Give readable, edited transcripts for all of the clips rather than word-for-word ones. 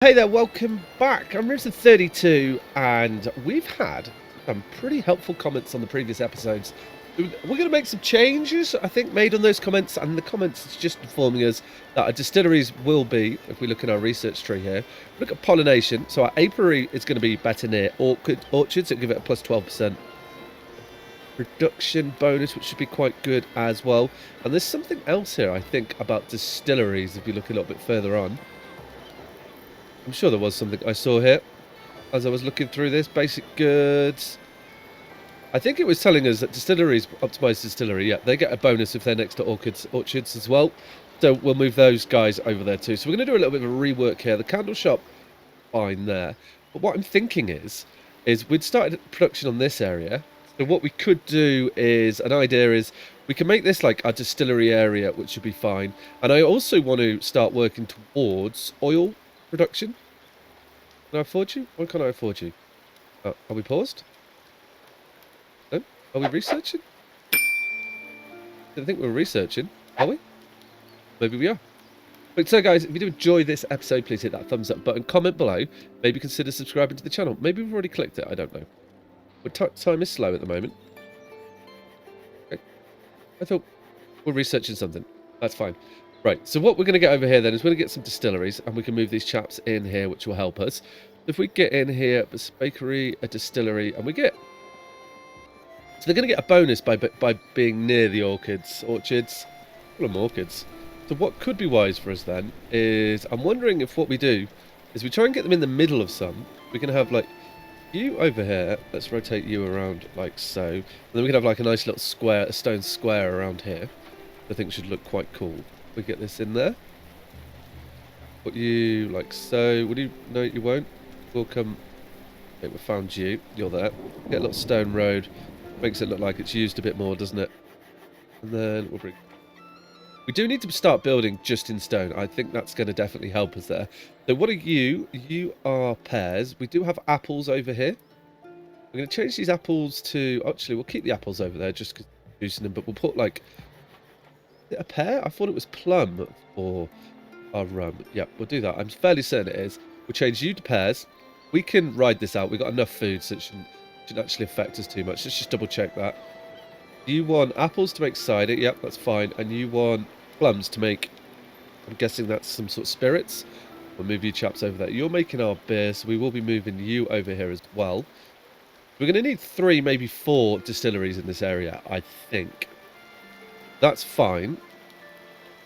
Hey there, welcome back. I'm Risen 32 and we've had some pretty helpful comments on the previous episodes. We're going to make some changes, I think, made on those comments, and the comments is just informing us that our distilleries will be, if we look in our research tree here, look at pollination. So our apiary is going to be better near orchards, it'll give it a plus 12% production bonus, which should be quite good as well. And there's something else here, I think, about distilleries, if you look a little bit further on. I'm sure there was something I saw here as I was looking through this. Basic goods. I think it was telling us that distilleries, optimized distillery, yeah, they get a bonus if they're next to orchards as well. So we'll move those guys over there too. So we're going to do a little bit of a rework here. The candle shop, fine there. But what I'm thinking is we'd started production on this area. So what we could do is, an idea is, we can make this like our distillery area, which should be fine. And I also want to start working towards oil production. Can I afford you? Why can't I afford you? Are we paused? No? Are we researching? Didn't think we were researching. Are we? Maybe we are. But so guys, if you do enjoy this episode, please hit that thumbs up button, comment below, maybe consider subscribing to the channel. Maybe we've already clicked it, I don't know. But time is slow at the moment. Okay. I thought we're researching something. That's fine. Right, so what we're going to get over here then is we're going to get some distilleries, and we can move these chaps in here, which will help us. If we get in here, a bakery, a distillery, and we get... So they're going to get a bonus by being near the orchards. Full of orchids. So what could be wise for us then is, I'm wondering if what we do is we try and get them in the middle of some. We can have, like, you over here. Let's rotate you around like so. And then we can have, like, a nice little square, a stone square around here. I think should look quite cool. We get this in there. Put you like so. Would you? No, you won't. We'll come. Okay, we found you. You're there. Get a little stone road. Makes it look like it's used a bit more, doesn't it? And then we'll bring... We do need to start building just in stone. I think that's going to definitely help us there. So what are you? You are pears. We do have apples over here. We're going to change these apples to... Actually, we'll keep the apples over there just because we're using them. But we'll put like... Is it a pear? I thought it was plum for our rum. Yeah, we'll do that. I'm fairly certain it is. We'll change you to pears. We can ride this out. We've got enough food, so it shouldn't actually affect us too much. Let's just double check that. You want apples to make cider. Yep, that's fine. And you want plums to make... I'm guessing that's some sort of spirits. We'll move you chaps over there. You're making our beer, so we will be moving you over here as well. We're going to need 3, maybe 4 distilleries in this area, I think. That's fine.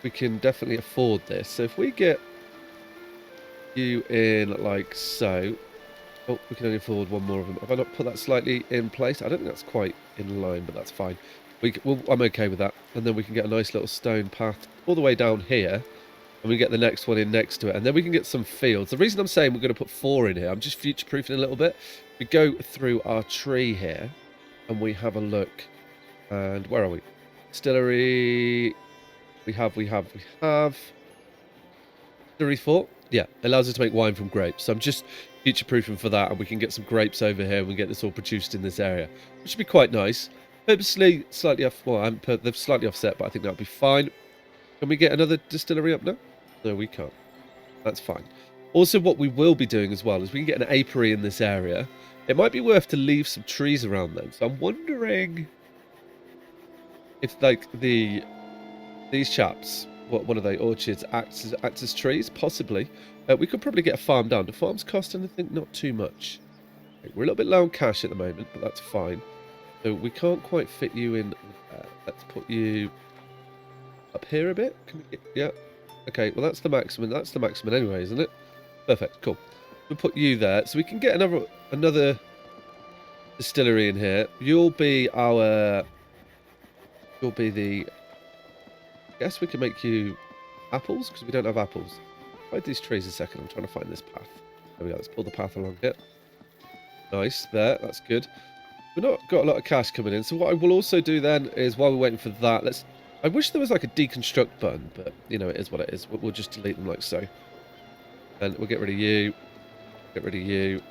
We can definitely afford this. So if we get you in like so... Oh, we can only afford 1 more of them. Have I not put that slightly in place? I don't think that's quite in line, but that's fine. I'm okay with that. And then we can get a nice little stone path all the way down here. And we get the next one in next to it. And then we can get some fields. The reason I'm saying we're going to put 4 in here, I'm just future-proofing a little bit. We go through our tree here. And we have a look. And where are we? Distillery, we have distillery 4. Yeah, allows us to make wine from grapes. So I'm just future-proofing for that, and we can get some grapes over here and we get this all produced in this area, which should be quite nice. Purposely slightly off, well, they've slightly offset, but I think that'll be fine. Can we get another distillery up now? No, we can't. That's fine. Also, what we will be doing as well is we can get an apiary in this area. It might be worth to leave some trees around them. So I'm wondering... if like these chaps, what are they? Orchards act as trees, possibly. We could probably get a farm down. Do farms cost anything? Not too much. Okay, we're a little bit low on cash at the moment, but that's fine. So we can't quite fit you in. Let's put you up here a bit. Can we get, yeah. Okay. Well, that's the maximum. That's the maximum anyway, isn't it? Perfect. Cool. We'll put you there, so we can get another distillery in here. You'll be our... You'll be the... I guess we can make you apples, because we don't have apples. Hide these trees a second. I'm trying to find this path. There we go. Let's pull the path along here. Nice. There. That's good. We've not got a lot of cash coming in. So what I will also do then is, while we're waiting for that, let's... I wish there was like a deconstruct button, but, you know, it is what it is. We'll just delete them like so. And we'll get rid of you. Get rid of you.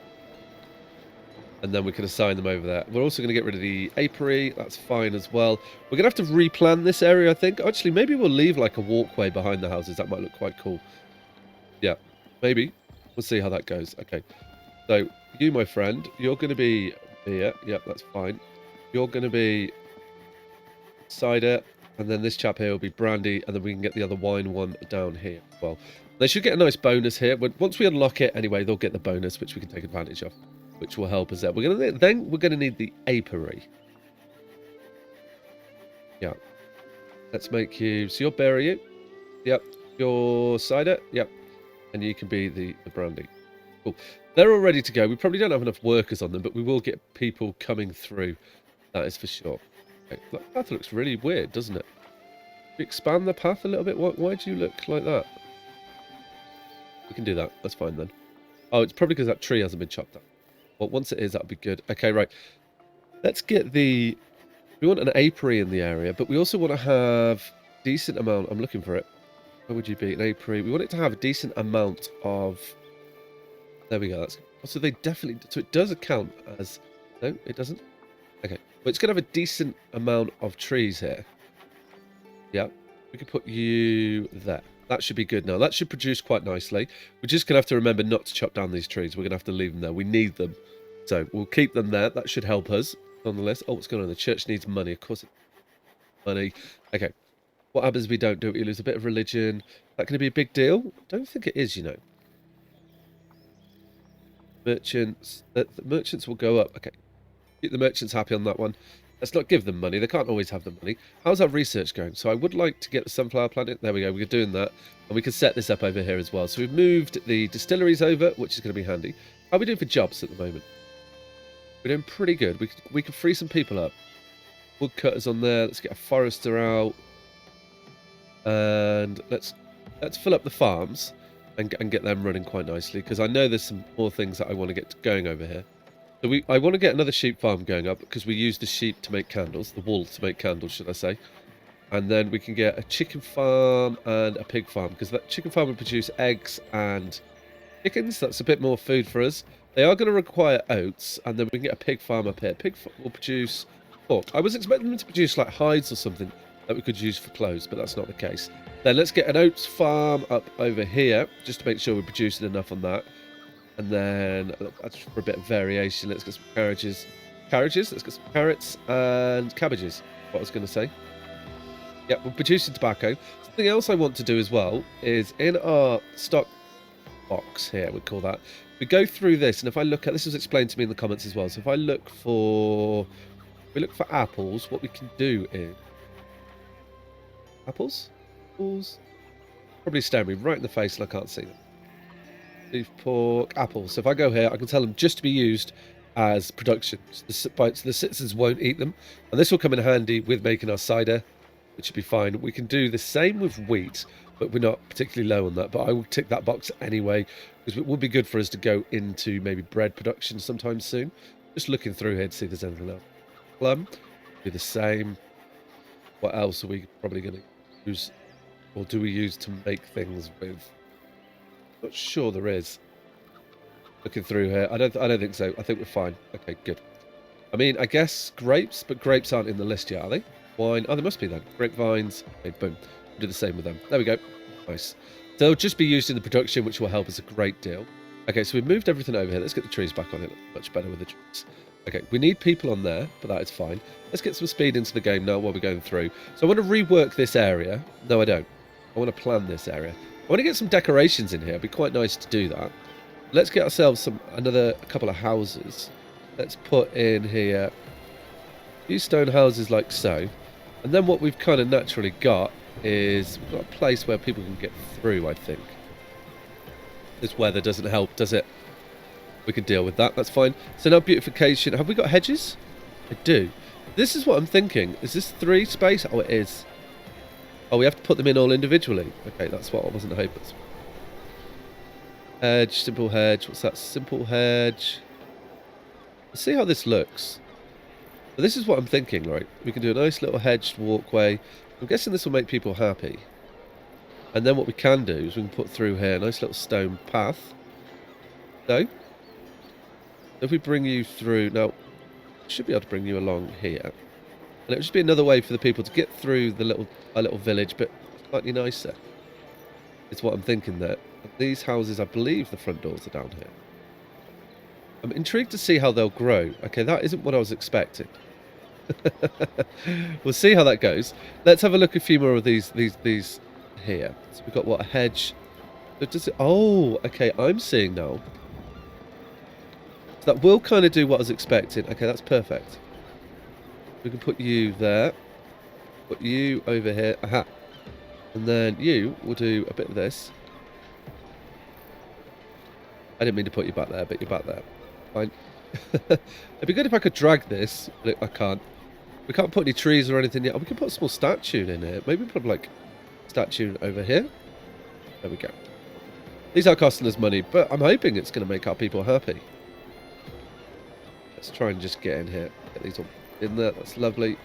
And then we can assign them over there. We're also going to get rid of the apiary. That's fine as well. We're going to have to replan this area, I think. Actually, maybe we'll leave like a walkway behind the houses. That might look quite cool. Yeah, maybe. We'll see how that goes. Okay. So, you, my friend, you're going to be here. Yep, that's fine. You're going to be cider, and then this chap here will be brandy, and then we can get the other wine one down here as well. They should get a nice bonus here. But once we unlock it, anyway, they'll get the bonus, which we can take advantage of, which will help us there. We're gonna need the apiary. Yeah. Let's make you. So you're berry, you. Yep. You're cider. Yep. And you can be the brandy. Cool. They're all ready to go. We probably don't have enough workers on them, but we will get people coming through. That is for sure. Okay. That path looks really weird, doesn't it? We expand the path a little bit. Why do you look like that? We can do that. That's fine then. Oh, it's probably because that tree hasn't been chopped up. Well, once it is, that'll be good. Okay, right. Let's get the... We want an apiary in the area, but we also want to have a decent amount... I'm looking for it. Where would you be? An apiary. We want it to have a decent amount of... There we go. That's... So they definitely... So it does account as... No, it doesn't? Okay. But it's going to have a decent amount of trees here. Yeah. We can put you there. That should be good now. That should produce quite nicely. We're just going to have to remember not to chop down these trees. We're going to have to leave them there. We need them. So we'll keep them there. That should help us on the list. Oh, what's going on? The church needs money. Of course, money. Okay. What happens if we don't do it? We lose a bit of religion. Is that going to be a big deal? I don't think it is, you know. Merchants. The merchants will go up. Okay. Keep the merchants happy on that one. Let's not give them money. They can't always have the money. How's our research going? So I would like to get the sunflower plant. There we go. We're doing that. And we can set this up over here as well. So we've moved the distilleries over, which is going to be handy. How are we doing for jobs at the moment? We're doing pretty good. We can free some people up. Woodcutters on there. Let's get a forester out. And let's fill up the farms and get them running quite nicely. Because I know there's some more things that I want to get going over here. So I want to get another sheep farm going up because we use the sheep to make candles, the wool to make candles, should I say. And then we can get a chicken farm and a pig farm because that chicken farm will produce eggs and chickens. That's a bit more food for us. They are going to require oats, and then we can get a pig farm up here. Pig will produce pork. I was expecting them to produce like hides or something that we could use for clothes, but that's not the case. Then let's get an oats farm up over here just to make sure we're producing enough on that. And then, that's for a bit of variation. Let's get some carriages. Let's get some carrots and cabbages. What I was going to say. Yeah, we're producing tobacco. Something else I want to do as well is in our stock box here, we call that. We go through this, and if I look at this, was explained to me in the comments as well. So if I look for, apples, what we can do is apples. Probably staring me right in the face, and I can't see them. Beef, pork, apples. So if I go here, I can tell them just to be used as production. So the citizens won't eat them. And this will come in handy with making our cider, which should be fine. We can do the same with wheat, but we're not particularly low on that. But I will tick that box anyway, because it would be good for us to go into maybe bread production sometime soon. Just looking through here to see if there's anything else. Plum, do the same. What else are we probably going to use, or do we use to make things with? Not sure there is. Looking through here, I don't think so. I think we're fine. Okay, good. I mean, I guess grapes, but grapes aren't in the list yet, are they? Wine. Oh, they must be then. Grapevines. Okay, boom. We'll do the same with them. There we go. Nice. So they'll just be used in the production, which will help us a great deal. Okay, so we've moved everything over here. Let's get the trees back on it. Much better with the trees. Okay, we need people on there, but that is fine. Let's get some speed into the game now while we're going through. So I want to rework this area. No, I don't. I want to plan this area. I want to get some decorations in here. It'd be quite nice to do that. Let's get ourselves a couple of houses. Let's put in here a few stone houses like so. And then what we've kind of naturally got is we've got a place where people can get through, I think. This weather doesn't help, does it? We can deal with that. That's fine. So now beautification. Have we got hedges? I do. This is what I'm thinking. Is this 3 space? Oh, it is. Oh, we have to put them in all individually. Okay, that's what I wasn't hoping. Hedge, simple hedge. What's that? Simple hedge. Let's see how this looks. So this is what I'm thinking, right? We can do a nice little hedged walkway. I'm guessing this will make people happy. And then what we can do is we can put through here a nice little stone path. So, if we bring you through... Now, I should be able to bring you along here. And it would just be another way for the people to get through our little village, but slightly nicer. It's what I'm thinking there. And these houses, I believe the front doors are down here. I'm intrigued to see how they'll grow. Okay, that isn't what I was expecting. We'll see how that goes. Let's have a look at a few more of these here. So we've got what, a hedge. Oh, okay, I'm seeing now. So that will kind of do what I was expecting. Okay, that's perfect. We can put you there. Put you over here. Aha. And then you will do a bit of this. I didn't mean to put you back there, but you're back there. Fine. It'd be good if I could drag this, but I can't. We can't put any trees or anything yet. Oh, we can put a small statue in here. Maybe put like statue over here. There we go. These are costing us money, but I'm hoping it's going to make our people happy. Let's try and just get in here. Get these all in there. That's lovely.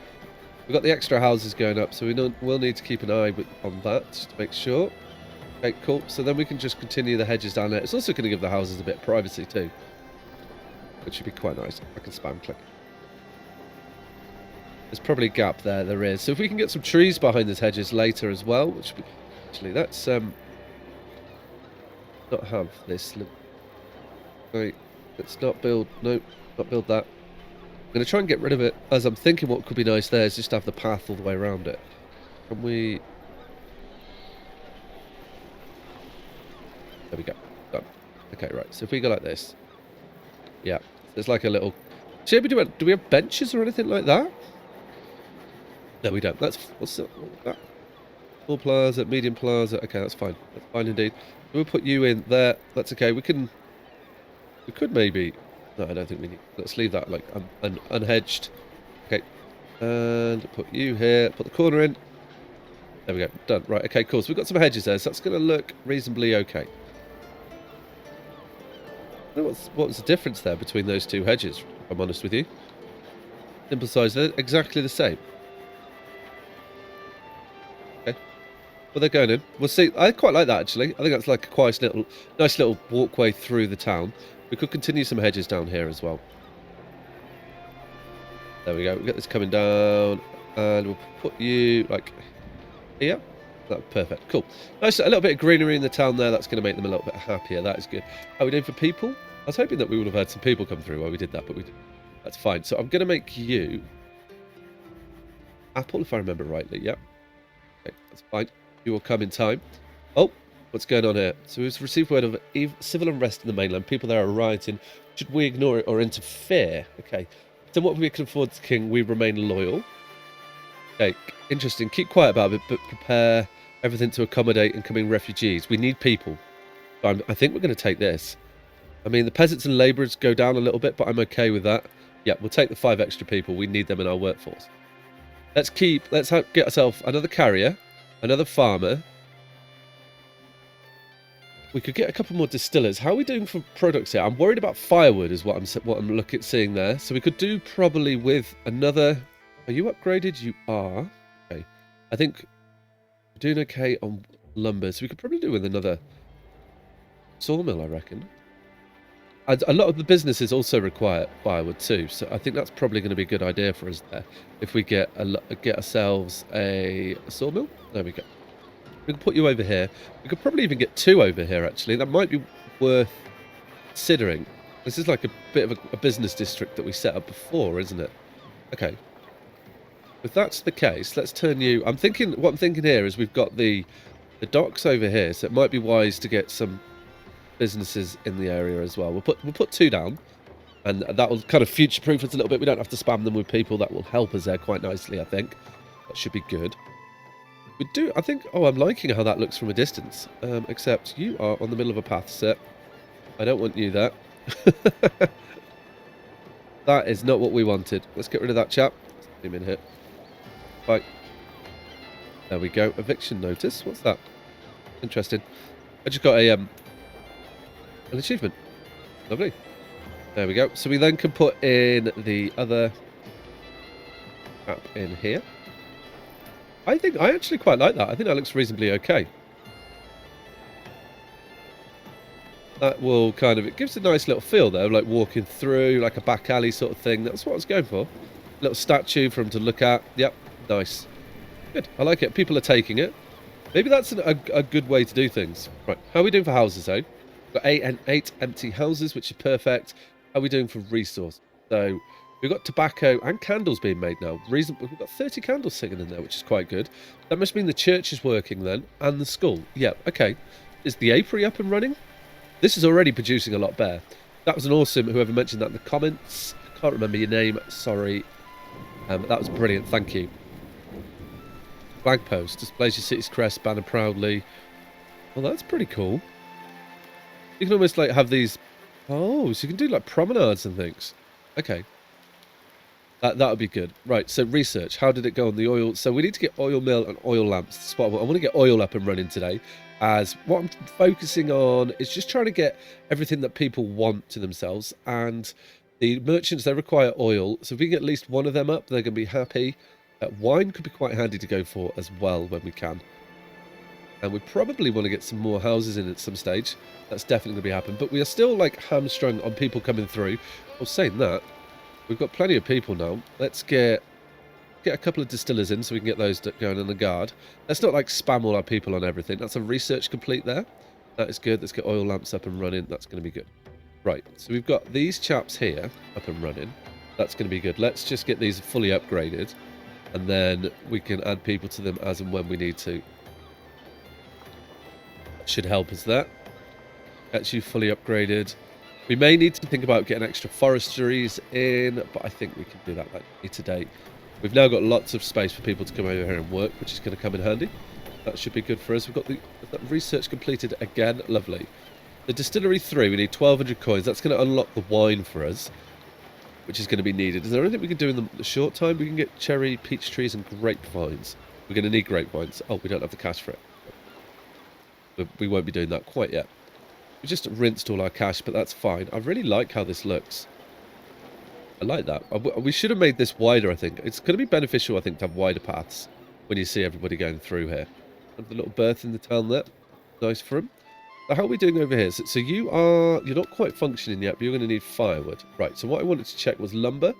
We've got the extra houses going up, so we'll need to keep an eye on that just to make sure. Okay, cool. So then we can just continue the hedges down there. It's also going to give the houses a bit of privacy too, which should be quite nice. I can spam click. There's probably a gap there. There is. So if we can get some trees behind these hedges later as well, which would be, actually that's not have this. Right, let's not build. Nope, not build that. I'm going to try and get rid of it. As I'm thinking, what could be nice there is just have the path all the way around it. Can we? There we go. Done. Okay, right. So if we go like this, yeah, there's like a little. Do we have benches or anything like that? No, we don't. What's that? Small plaza, medium plaza. Okay, that's fine. That's fine indeed. We'll put you in there. That's okay. We could maybe. No, I don't think we need. Let's leave that like unhedged. Okay, and put you here. Put the corner in. There we go. Done. Right. Okay. Cool. So we've got some hedges there. So that's going to look reasonably okay. What was the difference there between those two hedges? If I'm honest with you. Simple size. They're exactly the same. Well, they're going in. We'll see. I quite like that, actually. I think that's like a nice little walkway through the town. We could continue some hedges down here as well. There we go. We'll get this coming down. And we'll put you, like, here. That's perfect. Cool. Nice. A little bit of greenery in the town there. That's going to make them a little bit happier. That is good. How are we doing for people? I was hoping that we would have had some people come through while we did that, but we didn't. That's fine. So I'm going to make you Apple, if I remember rightly. Yep. Okay, that's fine. You will come in time. Oh, what's going on here? So we've received word of civil unrest in the mainland. People there are rioting. Should we ignore it or interfere? Okay. So what we can afford to the king, we remain loyal. Okay, interesting. Keep quiet about it, but prepare everything to accommodate incoming refugees. We need people. I think we're going to take this. I mean, the peasants and labourers go down a little bit, but I'm okay with that. Yeah, we'll take the 5 extra people. We need them in our workforce. Let's get ourselves another carrier. Another farmer. We could get a couple more distillers. How are we doing for products here? I'm worried about firewood is what I'm seeing there. So we could do probably with another. Are you upgraded? You are. Okay. I think we're doing okay on lumber. So we could probably do with another sawmill, I reckon. And a lot of the businesses also require firewood too. So I think that's probably going to be a good idea for us there. If we get ourselves a sawmill. There we go. We can put you over here. We could probably even get 2 over here, actually. That might be worth considering. This is like a bit of a business district that we set up before, isn't it? Okay. If that's the case, let's turn you... what I'm thinking here is we've got the docks over here, so it might be wise to get some businesses in the area as well. We'll put 2 down, and that will kind of future-proof us a little bit. We don't have to spam them with people. That will help us there quite nicely, I think. That should be good. I think, I'm liking how that looks from a distance. Except you are on the middle of a path, sir. I don't want you there. That is not what we wanted. Let's get rid of that chap. Let's put him in here. Right. There we go. Eviction notice. What's that? Interesting. I just got an achievement. Lovely. There we go. So we then can put in the other app in here. I actually quite like that. I think that looks reasonably okay. That will it gives a nice little feel there, like walking through, like a back alley sort of thing. That's what I was going for. Little statue for him to look at. Yep, nice. Good, I like it. People are taking it. Maybe that's a good way to do things. Right, how are we doing for houses, though? We've got eight empty houses, which is perfect. How are we doing for resource? So we've got tobacco and candles being made now. We've got 30 candles sitting in there, which is quite good. That must mean the church is working then, and the school. Yeah, okay. Is the apiary up and running? This is already producing a lot better. That was an awesome, whoever mentioned that in the comments. I can't remember your name, sorry. That was brilliant, thank you. Flag post displays your city's crest, banner proudly. Well, that's pretty cool. You can almost like have these. Oh, so you can do like promenades and things. Okay, that would be good. Right. So research. How did it go on the oil? So we need to get oil mill and oil lamps. Spot. I want to get oil up and running today. As what I'm focusing on is just trying to get everything that people want to themselves, and the merchants, they require oil. So if we can get at least one of them up, they're going to be happy. Wine could be quite handy to go for as well when we can. And we probably want to get some more houses in at some stage. That's definitely going to be happening. But we are still like hamstrung on people coming through. Well, saying that, we've got plenty of people now. Let's get a couple of distillers in so we can get those going on the guard. Let's not like spam all our people on everything. That's a research complete there. That is good. Let's get oil lamps up and running. That's going to be good. Right, so we've got these chaps here up and running. That's going to be good. Let's just get these fully upgraded. And then we can add people to them as and when we need to. That should help us there. That's you fully upgraded. We may need to think about getting extra forestries in, but I think we can do that like today. We've now got lots of space for people to come over here and work, which is going to come in handy. That should be good for us. We've got the research completed again. Lovely. The distillery 3, we need 1,200 coins. That's going to unlock the wine for us, which is going to be needed. Is there anything we can do in the short time? We can get cherry, peach trees, and grapevines. We're going to need grapevines. Oh, we don't have the cash for it. But we won't be doing that quite yet. We just rinsed all our cash, but that's fine. I really like how this looks. I like that. We should have made this wider, I think. It's going to be beneficial, I think, to have wider paths when you see everybody going through here. And the little berth in the town there. Nice for him. So how are we doing over here? So you're not quite functioning yet, but you're going to need firewood. Right, so what I wanted to check was lumber.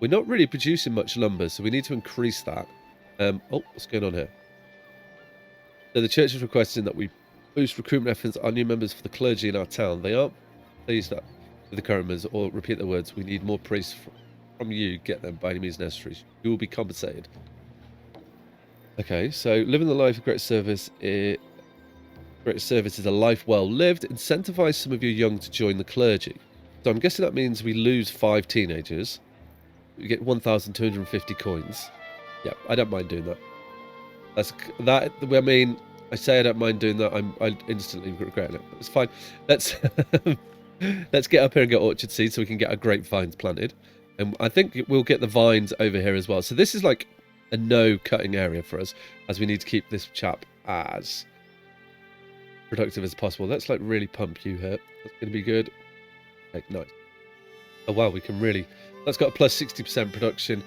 We're not really producing much lumber, so we need to increase that. Oh, what's going on here? So the church is requesting that we boost recruitment efforts on new members for the clergy in our town. They aren't pleased that with the current members, or repeat the words, we need more priests from you. Get them by any means necessary. You will be compensated. Okay, so living the life of great service is a life well lived. Incentivize some of your young to join the clergy. So I'm guessing that means we lose 5 teenagers. We get 1,250 coins. Yeah, I don't mind doing that. I mean, I say I don't mind doing that. I instantly regret it. But it's fine. Let's let's get up here and get orchard seeds so we can get our grapevines planted. And I think we'll get the vines over here as well. So this is like a no cutting area for us, as we need to keep this chap as productive as possible. Let's like really pump you here. That's going to be good. Okay, nice. Oh wow, we can really. That's got a plus 60% production.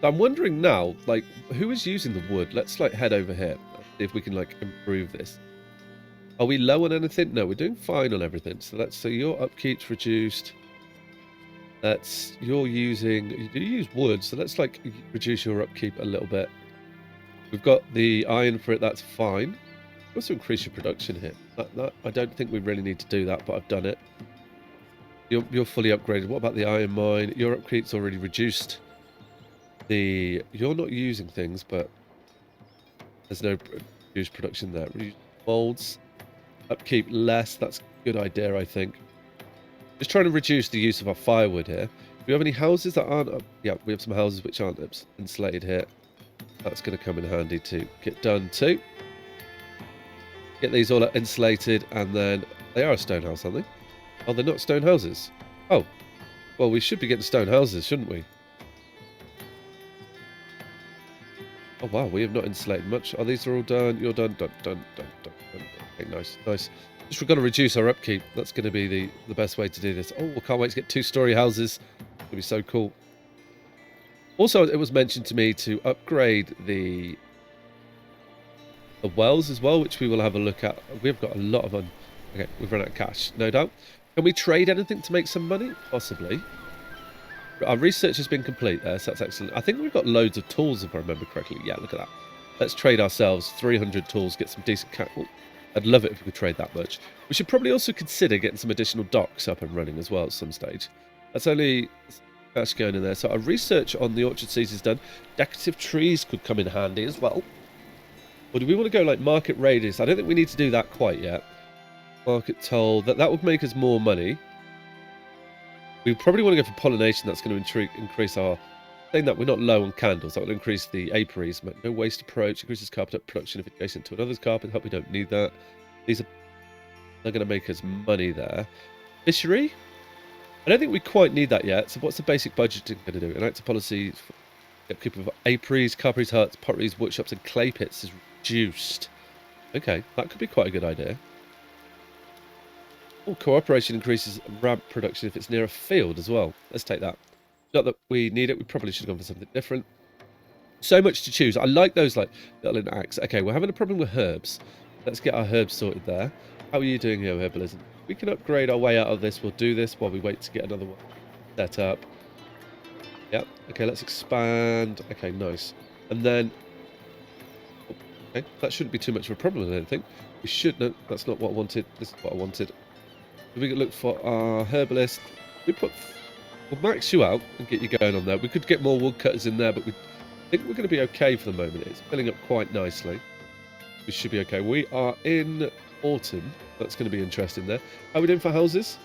I'm wondering now, like, who is using the wood? Let's like head over here. See if we can like improve this. Are we low on anything? No, we're doing fine on everything. So your upkeep's reduced. You do use wood, so let's like reduce your upkeep a little bit. We've got the iron for it. That's fine. Also increase your production here. I don't think we really need to do that, but I've done it. You're fully upgraded. What about the iron mine? Your upkeep's already reduced. You're not using things, but there's no reduced production there. Reduce molds. Upkeep less. That's a good idea, I think. Just trying to reduce the use of our firewood here. Do we have any houses that aren't up? Yeah, we have some houses which aren't insulated here. That's going to come in handy to get done too. Get these all insulated, and then they are a stone house, aren't they? Oh, they're not stone houses. Oh, well, we should be getting stone houses, shouldn't we? Oh wow, we have not insulated much. Oh, these are all done. You're done. Done. Okay, nice. Just we've got to reduce our upkeep. That's going to be the best way to do this. Oh, I can't wait to get 2-story houses. It's going to be so cool. Also, it was mentioned to me to upgrade the wells as well, which we will have a look at. We've got a lot of okay, we've run out of cash, no doubt. Can we trade anything to make some money? Possibly. Our research has been complete there, so that's excellent. I think we've got loads of tools, if I remember correctly. Yeah, look at that. Let's trade ourselves 300 tools, get some decent cattle. I'd love it if we could trade that much. We should probably also consider getting some additional docks up and running as well at some stage. That's only cash going in there. So our research on the orchard seeds is done. Decorative trees could come in handy as well. Or do we want to go like market radius? I don't think we need to do that quite yet. Market toll. That would make us more money. We probably want to go for pollination. That's going to increase our... Saying that we're not low on candles, that will increase the apiaries. No waste approach, increases carpet production if adjacent to another's carpet. Hope we don't need that. These are going to make us money there. Fishery? I don't think we quite need that yet. So what's the basic budgeting going to do? Enact a policy for keeping apiaries, carperies, huts, potteries, workshops, and clay pits is reduced. Okay, that could be quite a good idea. Oh, cooperation increases ramp production if it's near a field as well. Let's take that. Not that we need it. We probably should have gone for something different. So much to choose. I like those like little enacts. Okay, we're having a problem with herbs. Let's get our herbs sorted there. How are you doing here, herbalism? We can upgrade our way out of this. We'll do this while we wait to get another one set up. Yep. Okay, let's expand. Okay, nice. And then... Okay, that shouldn't be too much of a problem, I don't think. We should... No, that's not what I wanted. This is what I wanted. We can look for our herbalist. We'll max you out and get you going on there. We could get more woodcutters in there, but we think we're going to be okay for the moment. It's filling up quite nicely. We should be okay. We are in autumn. That's going to be interesting there. How are we doing for houses?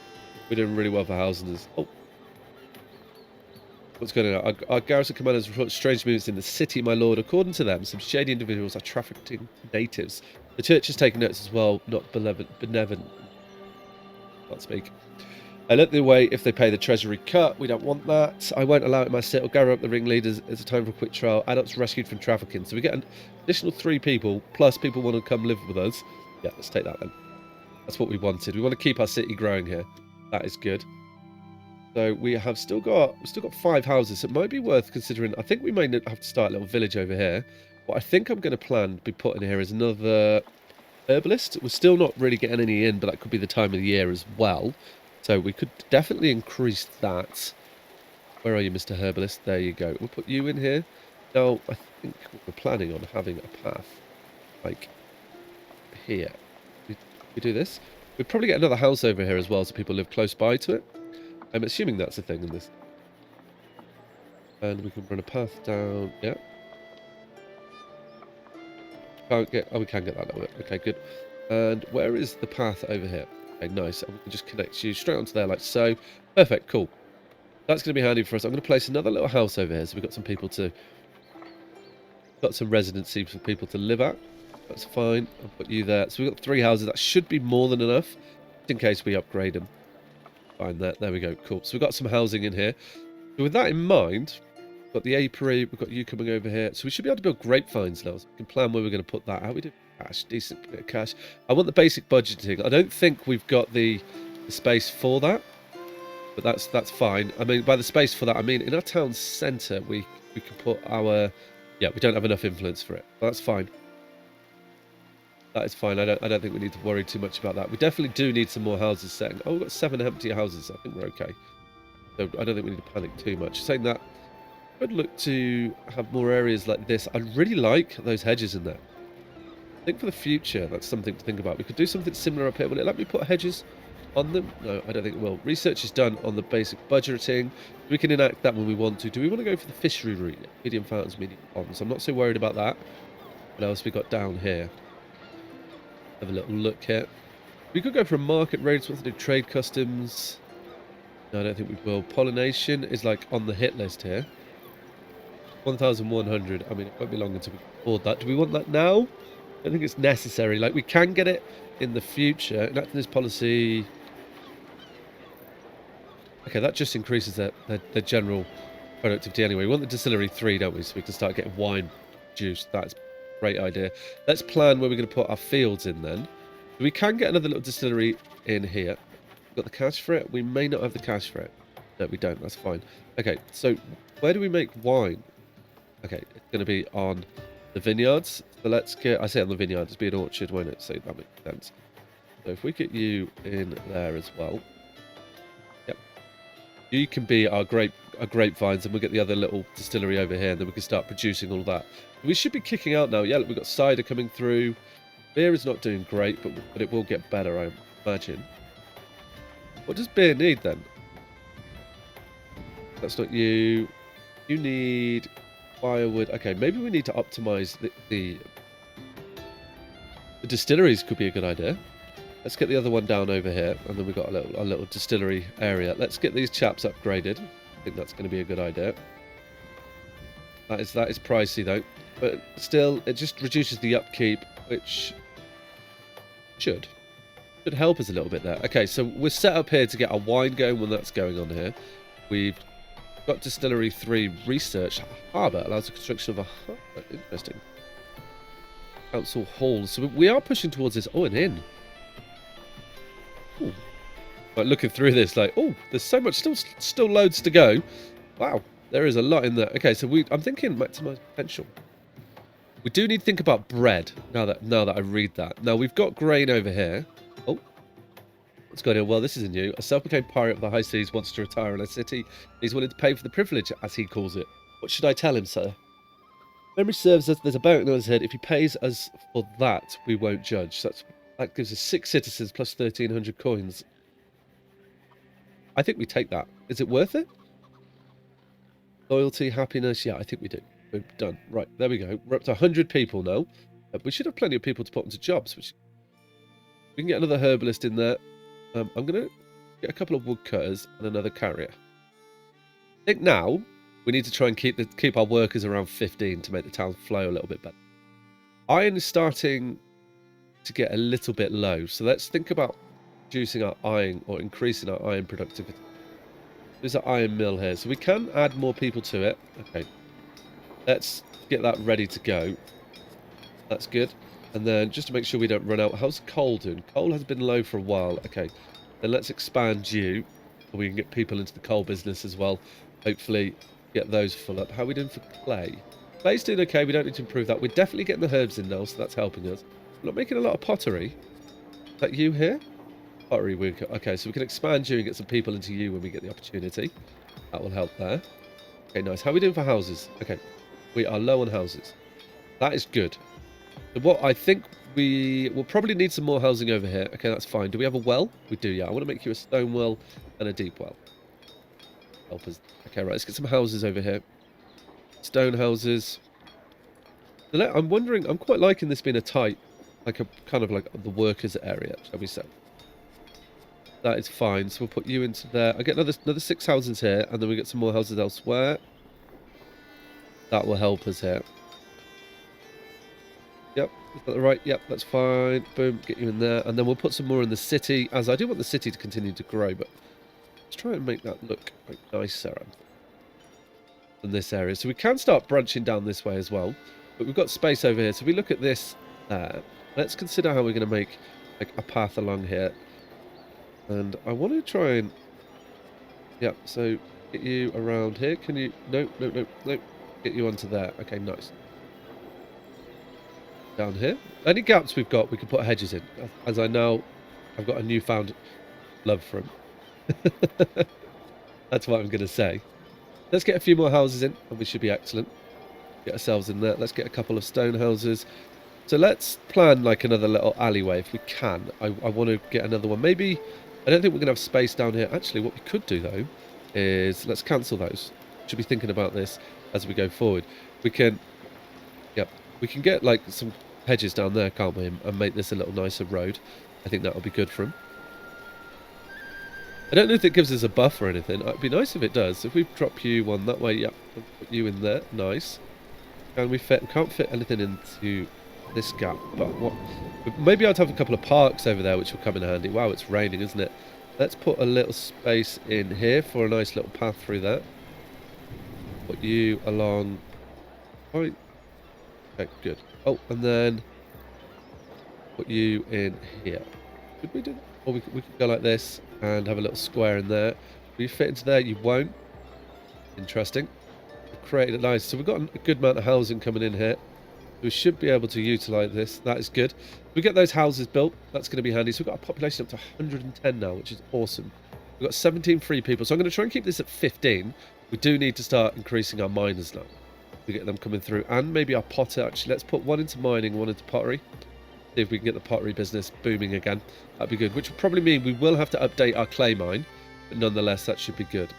We're doing really well for houses. Oh. What's going on? Our garrison commanders report strange movements in the city, my lord. According to them, some shady individuals are trafficking natives. The church is taking notes as well, not benevolent. Can't speak. I let them away if they pay the treasury cut. We don't want that. I won't allow it in my set. I'll gather up the ringleaders. It's a time for a quick trial. Adults rescued from trafficking. So we get an additional 3 people, plus people want to come live with us. Yeah, let's take that then. That's what we wanted. We want to keep our city growing here. That is good. So we've still got 5 houses. So it might be worth considering. I think we may have to start a little village over here. What I think I'm going to plan to be putting here is another herbalist. We're still not really getting any in, but that could be the time of the year as well. So we could definitely increase that. Where are you, Mr. Herbalist? There you go. We'll put you in here. Now, I think we're planning on having a path, like, here. We do this. We'd probably get another house over here as well, so people live close by to it. I'm assuming that's a thing in this. And we can run a path down. Yeah. Can't get... Oh, we can get that little bit. Okay, good. And where is the path over here? Okay, nice. And we can just connect you straight onto there like so. Perfect, cool. That's going to be handy for us. I'm going to place another little house over here so we've got some people to... Got some residency for people to live at. That's fine. I'll put you there. So we've got 3 houses. That should be more than enough, just in case we upgrade them. Find that. There we go. Cool. So we've got some housing in here. So with that in mind, we've got the apiary. We've got you coming over here. So we should be able to build grapevines now. So we can plan where we're going to put that. How we do cash? Decent bit of cash. I want the basic budgeting. I don't think we've got the space for that, but that's fine. I mean, by the space for that, I mean in our town centre, we can put our... Yeah, we don't have enough influence for it. But that's fine. That is fine. I don't think we need to worry too much about that. We definitely do need some more houses setting. Oh, we've got 7 empty houses. I think we're okay. So I don't think we need to panic too much. Saying that, I'd look to have more areas like this. I really like those hedges in there. I think for the future, that's something to think about. We could do something similar up here. Will it let me put hedges on them? No, I don't think it will. Research is done on the basic budgeting. We can enact that when we want to. Do we want to go for the fishery route? Medium fountains, medium ponds. I'm not so worried about that. What else we got down here? Have a little look here. We could go for a market rate. So we have to do trade customs. No, I don't think we will. Pollination is like on the hit list here. 1,100. I mean, it won't be long until we can afford that. Do we want that now? I don't think it's necessary. Like, we can get it in the future. Enacting this policy... Okay, that just increases the general productivity anyway. We want the distillery 3, don't we? So we can start getting wine juice. That's a great idea. Let's plan where we're going to put our fields in then. We can get another little distillery in here. We've got the cash for it. We may not have the cash for it. No, we don't. That's fine. Okay, so where do we make wine? Okay, it's going to be on the vineyards. So let's get... I say on the vineyards. It'd be an orchard, won't it? So that makes sense. So if we get you in there as well. Yep. You can be our grape our grapevines, and we'll get the other little distillery over here, and then we can start producing all that. We should be kicking out now. Yeah, look, we've got cider coming through. Beer is not doing great, but it will get better, I imagine. What does beer need then? That's not you. You need firewood. Okay, maybe we need to optimize the distilleries. Could be a good idea. Let's get the other one down over here, and then we've got a little distillery area. Let's get these chaps upgraded. I think that's going to be a good idea. That is pricey though, but still, it just reduces the upkeep, which should help us a little bit there. Okay, so we're set up here to get our wine going when that's going on here. We've got Distillery 3 research. Harbour allows the construction of a harbour. Interesting. Council halls. So we are pushing towards this. Oh, an inn. Ooh. Like looking through this, like, oh, there's so much, still loads to go. Wow, there is a lot in there. Okay, so I'm thinking maximize potential. We do need to think about bread now that I read that. Now we've got grain over here. Oh, what's going on? Well, this isn't new. A self-proclaimed pirate of the high seas wants to retire in a city. He's willing to pay for the privilege, as he calls it. What should I tell him, sir? Memory serves us. There's a boat on his head. If he pays us for that, we won't judge. That gives us 6 citizens plus 1,300 coins. I think we take that. Is it worth it? Loyalty, happiness. Yeah, I think we do. We're done. Right, there we go. We're up to 100 people now. We should have plenty of people to put into jobs. We can get another herbalist in there. I'm going to get a couple of woodcutters and another carrier. I think now we need to try and keep our workers around 15 to make the town flow a little bit better. Iron is starting to get a little bit low, so let's think about reducing our iron or increasing our iron productivity. There's an iron mill here, so we can add more people to it. Okay, let's get that ready to go. That's good. And then just to make sure we don't run out, how's coal doing? Coal has been low for a while. Okay, then let's expand you so we can get people into the coal business as well. Hopefully get those full up. How are we doing for clay? Clay's doing okay. We don't need to improve that. We're definitely getting the herbs in now, so that's helping us. We're not making a lot of pottery. Is that you here? Pottery worker. Okay, so we can expand you and get some people into you when we get the opportunity. That will help there. Okay, nice. How are we doing for houses? Okay, we are low on houses. That is good. So what I think we will probably need some more housing over here. Okay, that's fine. Do we have a well? We do, yeah. I want to make you a stone well and a deep well. Help us. Okay, right. Let's get some houses over here. Stone houses. I'm wondering, I'm quite liking this being a tight, like a kind of like the workers area, shall we say. That is fine. So we'll put you into there. I get another 6 houses here, and then we get some more houses elsewhere. That will help us here. Yep, is that right? Yep, that's fine. Boom, get you in there. And then we'll put some more in the city, as I do want the city to continue to grow, but let's try and make that look like nicer in this area. So we can start branching down this way as well, but we've got space over here. So we look at this there. Let's consider how we're going to make like a path along here. And I want to try and... Yep, so get you around here. Can you... No. Get you onto there. Okay, nice. Down here. Any gaps we've got, we can put hedges in. As I know, I've got a newfound love for them. That's what I'm going to say. Let's get a few more houses in, and we should be excellent. Get ourselves in there. Let's get a couple of stone houses. So let's plan like another little alleyway if we can. I want to get another one. Maybe... I don't think we're going to have space down here. Actually, what we could do, though, is let's cancel those. Should be thinking about this as we go forward. We can... Yep. We can get, like, some hedges down there, can't we? And make this a little nicer road. I think that will be good for them. I don't know if it gives us a buff or anything. It'd be nice if it does. If we drop you one that way, yep. Put you in there. Nice. Can we fit... We can't fit anything into... this gap, but what maybe I'd have a couple of parks over there which will come in handy. Wow, it's raining, isn't it? Let's put a little space in here for a nice little path through there. Put you along. Right. Okay, good. Oh, and then put you in here. Could we do that? Or we could go like this and have a little square in there. Will you fit into there? You won't. Interesting. Created it nice. So we've got a good amount of housing coming in here. We should be able to utilise this. That is good. We get those houses built. That's going to be handy. So we've got a population up to 110 now, which is awesome. We've got 17 free people. So I'm going to try and keep this at 15. We do need to start increasing our miners now. We get them coming through. And maybe our potter, actually. Let's put one into mining, one into pottery. See if we can get the pottery business booming again. That'd be good. Which will probably mean we will have to update our clay mine. But nonetheless, that should be good.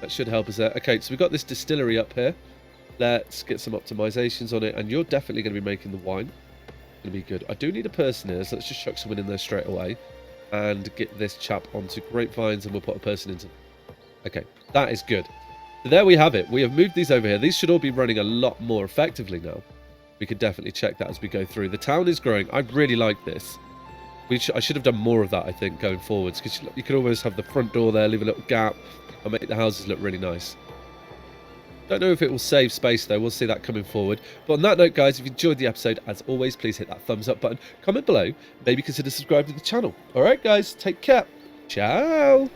That should help us there. Okay, so we've got this distillery up here. Let's get some optimizations on it. And you're definitely going to be making the wine. Going to be good. I do need a person here, so let's just chuck someone in there straight away. And get this chap onto grapevines, and we'll put a person into... Okay, that is good. So there we have it. We have moved these over here. These should all be running a lot more effectively now. We could definitely check that as we go through. The town is growing. I really like this. I should have done more of that, I think, going forwards. Because you could almost have the front door there, leave a little gap, and make the houses look really nice. Don't know if it will save space, though. We'll see that coming forward. But on that note, guys, if you enjoyed the episode, as always, please hit that thumbs up button. Comment below. Maybe consider subscribing to the channel. All right, guys. Take care. Ciao.